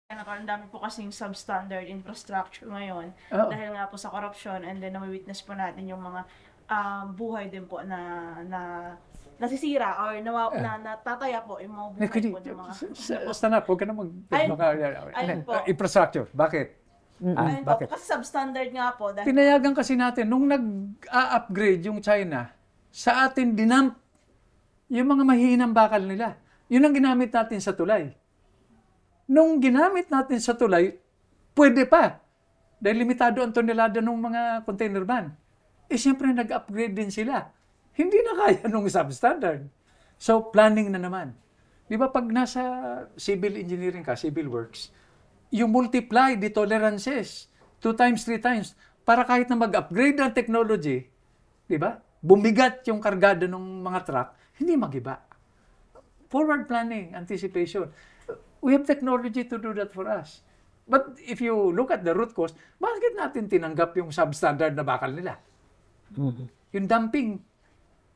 Ang dami po kasing substandard infrastructure ngayon dahil nga po sa corruption, and then nami-witness po natin yung mga buhay din po na nasisira or natataya po yung mga buhay po ng mga... Stand up, huwag ka na infrastructure. Bakit? Ayun po, kasi substandard nga po. Dahil pinayagan kasi natin, nung nag-upgrade yung China, sa atin dinamp yung mga mahihinang bakal nila. Yun ang ginamit natin sa tulay. Nung ginamit natin sa tulay, pwede pa. Dahil limitado ang tonelada ng mga container van. Siyempre nag-upgrade din sila. Hindi na kaya nung substandard. So, planning na naman. Di ba pag nasa civil engineering ka, civil works, you multiply the tolerances 2 times, 3 times, para kahit na mag-upgrade ang technology, di ba? Bumigat yung kargada ng mga truck, hindi magiba. Forward planning, anticipation. We have technology to do that for us. But if you look at the root cause, bakit natin tinanggap yung substandard na bakal nila? Yung dumping.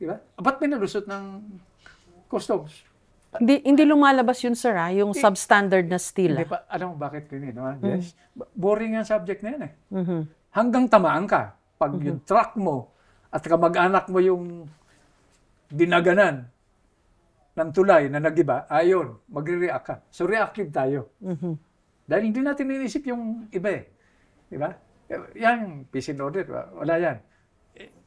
Di ba? Ba't pinalusot ng customs? Hindi lumalabas yun, sir, yung substandard na steel. Hindi pa, alam mo bakit yun, no? Yes. Boring ang subject na yun eh. Hanggang tamaan ka. Pag yung truck mo at kamag-anak mo yung dinaganan ng tulay na nagiba, ayon, magre-react ka. So reactive tayo. Dahil hindi natin inisip yung iba eh. Di ba? Yan, peace and order. Wala yan.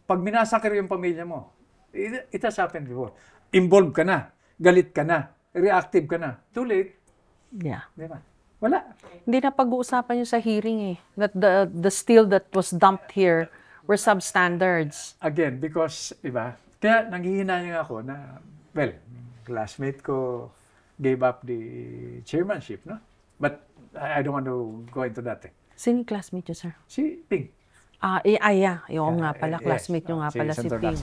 Pag minasakir yung pamilya mo, it has happened before. Involved ka na. Galit ka na. Reactive ka na. Too late. Yeah. Di ba? Wala. Hindi na pag-uusapan nyo sa hearing eh. That the steel that was dumped here were substandards. Again, because, di ba? Kaya nanghihinayang ako na, well, classmate ko gave up the chairmanship, no? But I don't want to go into that. Sino yung classmate nyo, sir? Si Ping. Yeah. Yung nga pala, classmate nyo nga pala si Ping.